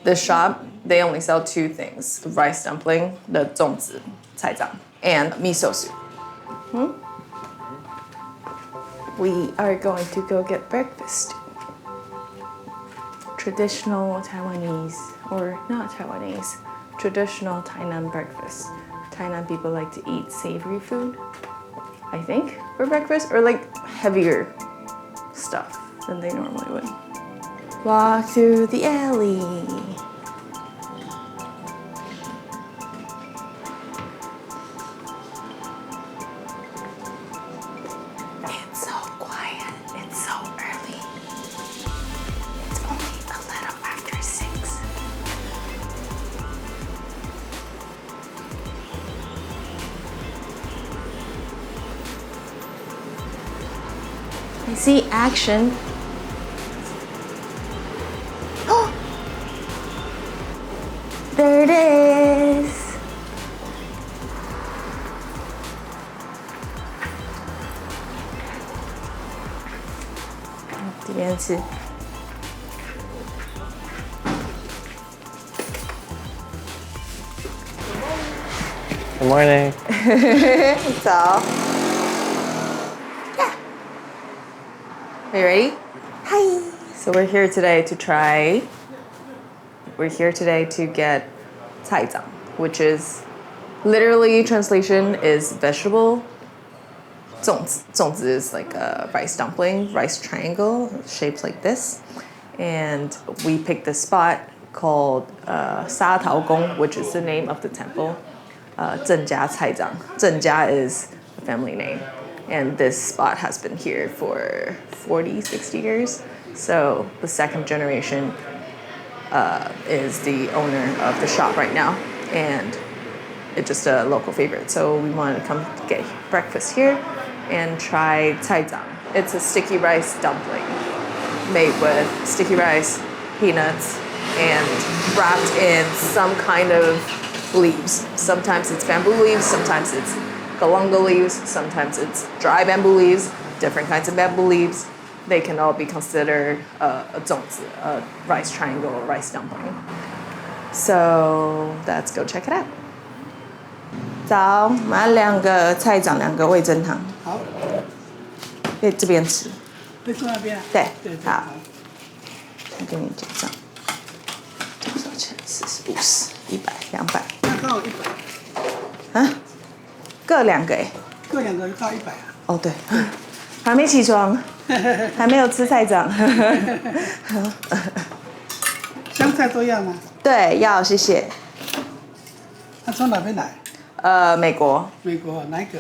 the shop, they only sell two things: rice dumpling, the ZongZi菜粽, and miso soup. We are going to go get breakfast. Traditional Taiwanese, or not Taiwanese, traditional Tainan breakfast. Tainan people like to eat savory food, I think, for breakfast, or like heavier stuff than they normally would. Walk through the alley. It's so quiet. It's so early. It's only a little after 6. I see action. Oh! There it is. Good morning. So, yeah. Are you ready? Hi. So we're here today to get taizang, which is literally translation is vegetable. ZongZi is like a rice dumpling, rice triangle shaped like this. And we picked this spot called沙淘宮, which is the name of the temple. 郑家菜粽. 郑家 is a family name. And this spot has been here for 40, 60 years. So the second generation is the owner of the shop right now. And it's just a local favorite. So we wanted to come get breakfast here and try taizang. It's a sticky rice dumpling made with sticky rice, peanuts, and wrapped in some kind of leaves. Sometimes it's bamboo leaves, sometimes it's galangal leaves, sometimes it's dry bamboo leaves, different kinds of bamboo leaves. They can all be considered a ZongZi, a rice triangle or rice dumpling. So let's go check it out. 早，买2个菜粽，2个味噌汤。好，可以这边吃。会坐那边啊？对，对，好。先给你结账。多少钱？40、50、100、200。那刚好100。啊？各2个哎。各2个就到100啊。哦对，还没起床，还没有吃菜粽。香菜都要吗？对，要谢谢。他从哪边来？美国。美国哪一个？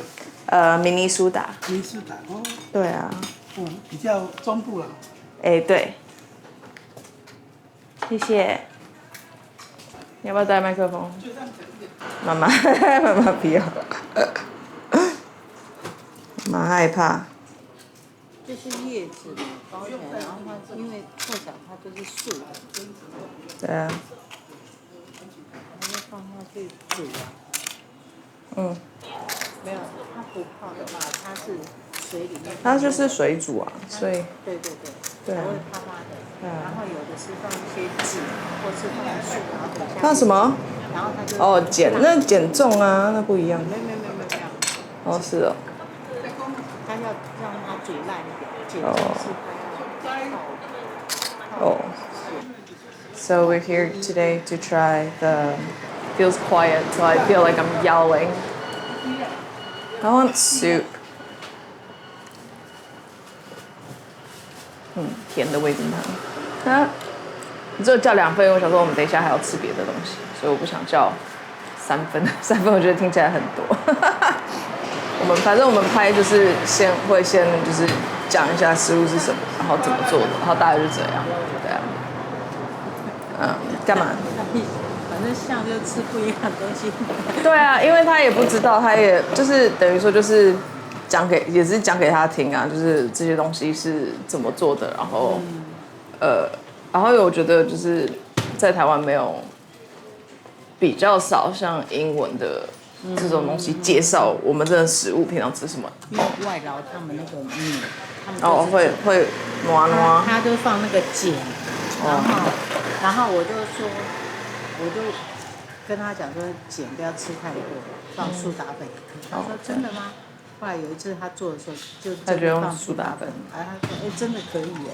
明尼苏达。明尼苏达哦。对啊。比较中部了。哎，对。谢谢。你要不要带麦克风？妈妈，妈妈不要。妈害怕。这是叶子嘛，包起来，然后它因为扩展它就是素的。对啊。然后放下去煮啊。没有，它不泡的话，它是水里面。它就是水煮啊，所以。对。对啊。才会啪啪的。然后有的是放一些籽，或是放素，然后等下。放什么？然后它就。哦，那减重啊，那不一样。没有。哦，是哦。它要让它煮烂一点，减重是它要泡。Oh. So we're here today to try the. Feels quiet, so I feel like I'm yowling. I want soup. 甜的味噌汤。你只有叫2份，我想说我们等一下还要吃别的东西，所以我不想叫3份。3份我觉得听起来很多。反正我们拍就是先就是讲一下食物是什么，然后怎么做的，然后大概就这样，对啊。干嘛？反正像就吃不一样的东西。对啊，因为他也不知道，他也就是等于说就是讲给他听啊，就是这些东西是怎么做的，然后然后我觉得就是在台湾没有比较少像英文的这种东西介绍我们的食物平常吃什么。因为外劳他们那个会挪，他就放那个碱，然后然后我就跟他讲说，减不要吃太多，放苏打粉。他说真的吗？后来有一次他做的时候，就真的放苏打粉，他说哎真的可以耶。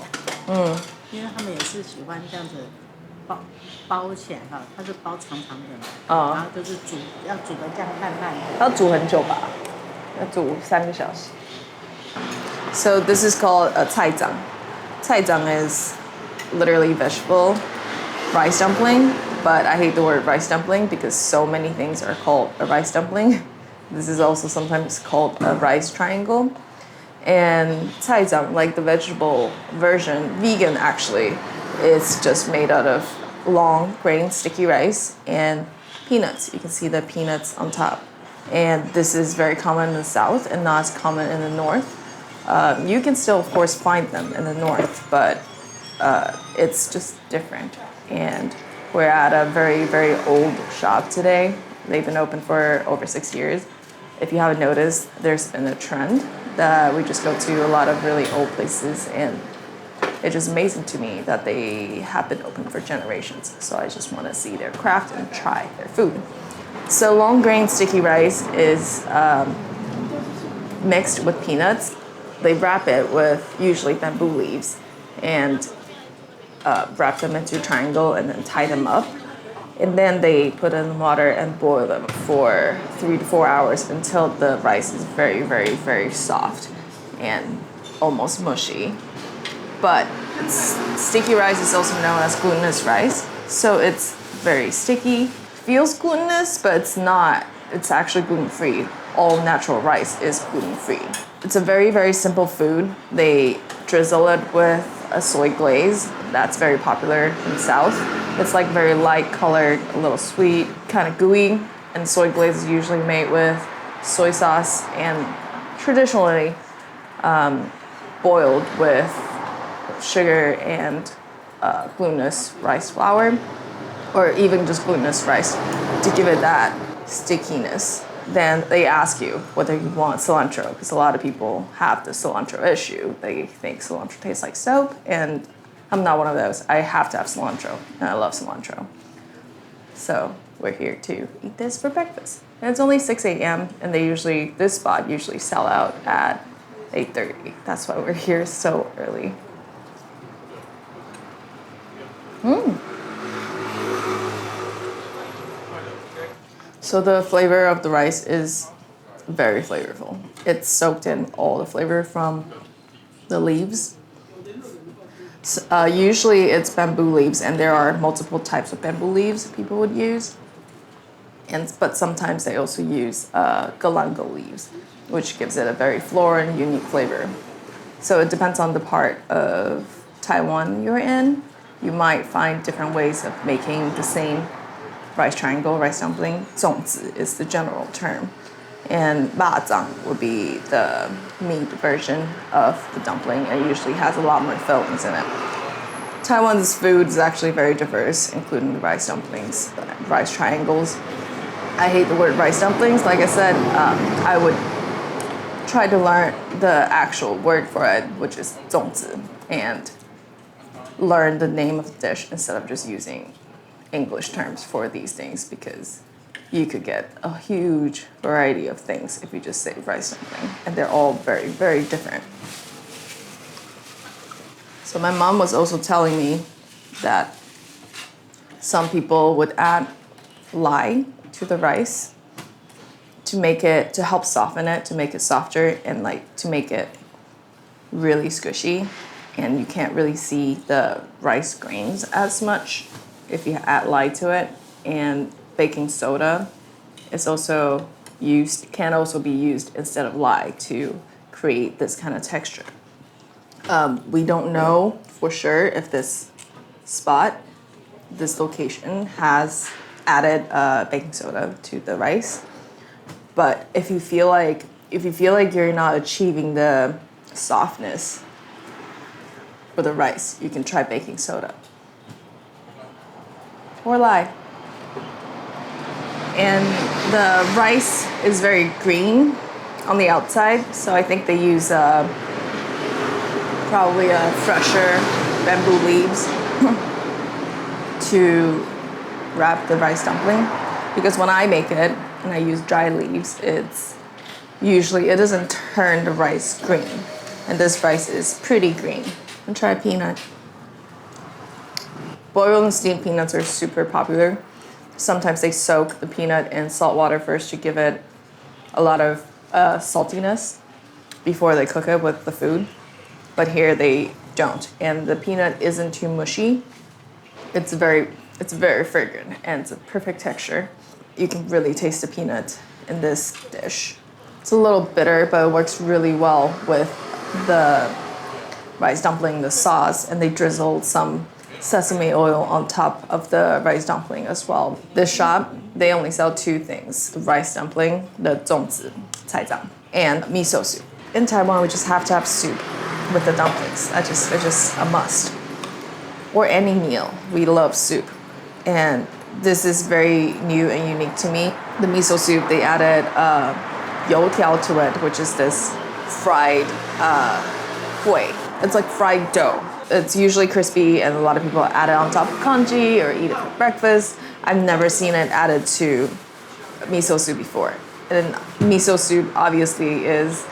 因为他们也是喜欢这样子包起来哈，它是包长长的嘛，然后就是要煮的这样烂烂的。要煮很久吧？要煮3个小时。So this is called a 菜粽. 菜粽 is literally vegetable rice dumpling, but I hate the word rice dumpling because so many things are called a rice dumpling. This is also sometimes called a rice triangle. And 菜粽, like the vegetable version, vegan actually, it's just made out of long grain sticky rice and peanuts. You can see the peanuts on top. And this is very common in the south and not as common in the north. You can still, of course, find them in the north, but it's just different. And we're at a very, very old shop today. They've been open for over 6 years. If you haven't noticed, there's been a trend that we just go to a lot of really old places, and it's just amazing to me that they have been open for generations. So I just want to see their craft and try their food. So long grain sticky rice is mixed with peanuts. They wrap it with usually bamboo leaves and wrap them into a triangle and then tie them up. And then they put in water and boil them for 3 to 4 hours until the rice is very, very, very soft and almost mushy. But sticky rice is also known as glutinous rice. So it's very sticky, feels glutinous, but it's not. It's actually gluten-free. All natural rice is gluten-free. It's a very, very simple food. They drizzle it with a soy glaze that's very popular in the South. It's like very light colored, a little sweet, kind of gooey, and soy glaze is usually made with soy sauce and traditionally boiled with sugar and glutinous rice flour, or even just glutinous rice to give it that stickiness. Then they ask you whether you want cilantro, because a lot of people have the cilantro issue. They think cilantro tastes like soap, and I'm not one of those. I have to have cilantro, and I love cilantro. So we're here to eat this for breakfast. And it's only 6 a.m., and this spot usually sell out at 8:30. That's why we're here so early. So the flavor of the rice is very flavorful. It's soaked in all the flavor from the leaves. Usually it's bamboo leaves, and there are multiple types of bamboo leaves people would use. But sometimes they also use galangal leaves, which gives it a very floral and unique flavor. So it depends on the part of Taiwan you're in. You might find different ways of making the same rice triangle, rice dumpling. ZongZi is the general term. And bazang would be the meat version of the dumpling. It usually has a lot more fillings in it. Taiwan's food is actually very diverse, including the rice dumplings, rice triangles. I hate the word rice dumplings. Like I said, I would try to learn the actual word for it, which is ZongZi, and learn the name of the dish instead of just using English terms for these things, because you could get a huge variety of things if you just say rice dumpling, and they're all very, very different. So my mom was also telling me that some people would add lye to the rice to help soften it, to make it softer, and to make it really squishy, and you can't really see the rice grains as much if you add lye to it. And baking soda is can also be used instead of lye to create this kind of texture. We don't know for sure if this location has added baking soda to the rice, but if you feel like you're not achieving the softness for the rice, you can try baking soda or lye. And the rice is very green on the outside, so I think they use probably fresher bamboo leaves to wrap the rice dumpling, because when I make it and I use dry leaves, it doesn't turn the rice green, and this rice is pretty green. And try peanut. Boiled and steamed peanuts are super popular. Sometimes they soak the peanut in salt water first to give it a lot of saltiness before they cook it with the food. But here they don't, and the peanut isn't too mushy. It's very fragrant, and it's a perfect texture. You can really taste the peanut in this dish. It's a little bitter, but it works really well with the rice dumpling, the sauce, and they drizzled some sesame oil on top of the rice dumpling as well. This shop, they only sell two things: the rice dumpling, the ZongZi, 菜粽, and miso soup. In Taiwan, we just have to have soup with the dumplings. It's just a must. Or any meal, we love soup. And this is very new and unique to me. The miso soup, they added youtiao to it, which is this fried hui. It's like fried dough. It's usually crispy, and a lot of people add it on top of congee or eat it for breakfast. I've never seen it added to miso soup before. And miso soup obviously is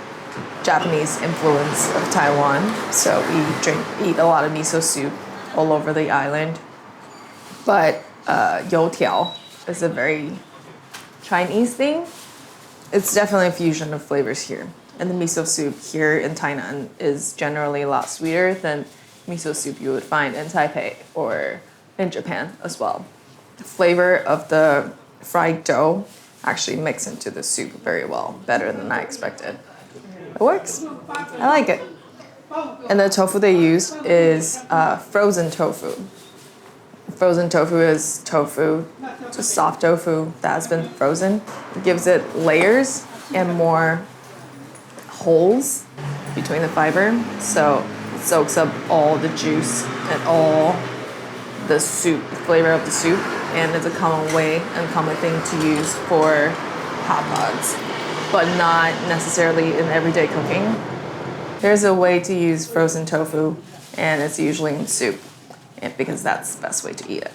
Japanese influence of Taiwan, so we eat a lot of miso soup all over the island. But youtiao is a very Chinese thing. It's definitely a fusion of flavors here. And the miso soup here in Tainan is generally a lot sweeter than miso soup you would find in Taipei or in Japan as well. The flavor of the fried dough actually mixes into the soup very well, better than I expected. It works. I like it. And the tofu they use is frozen tofu. Frozen tofu is tofu, just soft tofu that has been frozen. It gives it layers and more holes between the fiber, so it soaks up all the juice and all the soup, the flavor of the soup, and it's a common way and common thing to use for hot pots, but not necessarily in everyday cooking. There's a way to use frozen tofu, and it's usually in soup, because that's the best way to eat it.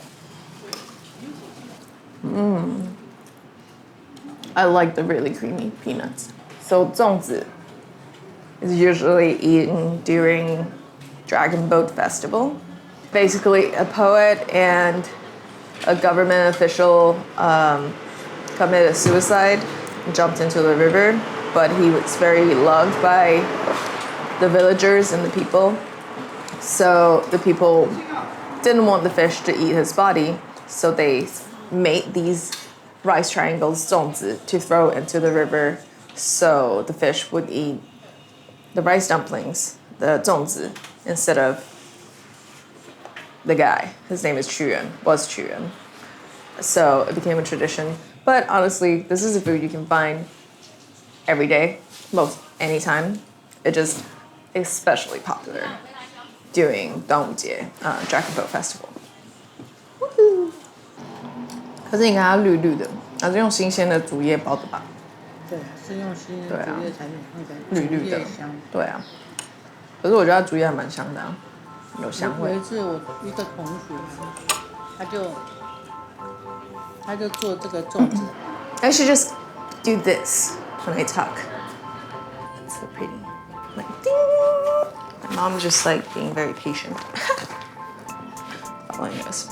I like the really creamy peanuts. So ZongZi is usually eaten during Dragon Boat Festival. Basically, a poet and a government official committed suicide and jumped into the river, but he was very loved by the villagers and the people. So the people didn't want the fish to eat his body, so they made these rice triangles, ZongZi, to throw into the river so the fish would eat the rice dumplings, the ZongZi, instead of the guy. His name is was Choochoo-ca-Chew. So it became a tradition. But honestly, this is a food you can find every day, anytime. It just especially popular during 端午节, Dragon Boat Festival. Woohoo! 可是你看它绿绿的，它是用新鲜的竹叶包的吧？对，是用新鲜的竹叶才有那个绿绿的香。对啊，可是我觉得它竹叶还蛮香的啊，有香味。有一次我一个同学，他就做这个粽子。I should just do this when I talk. It's so pretty. Like ding. My mom's just like being very patient. Following us.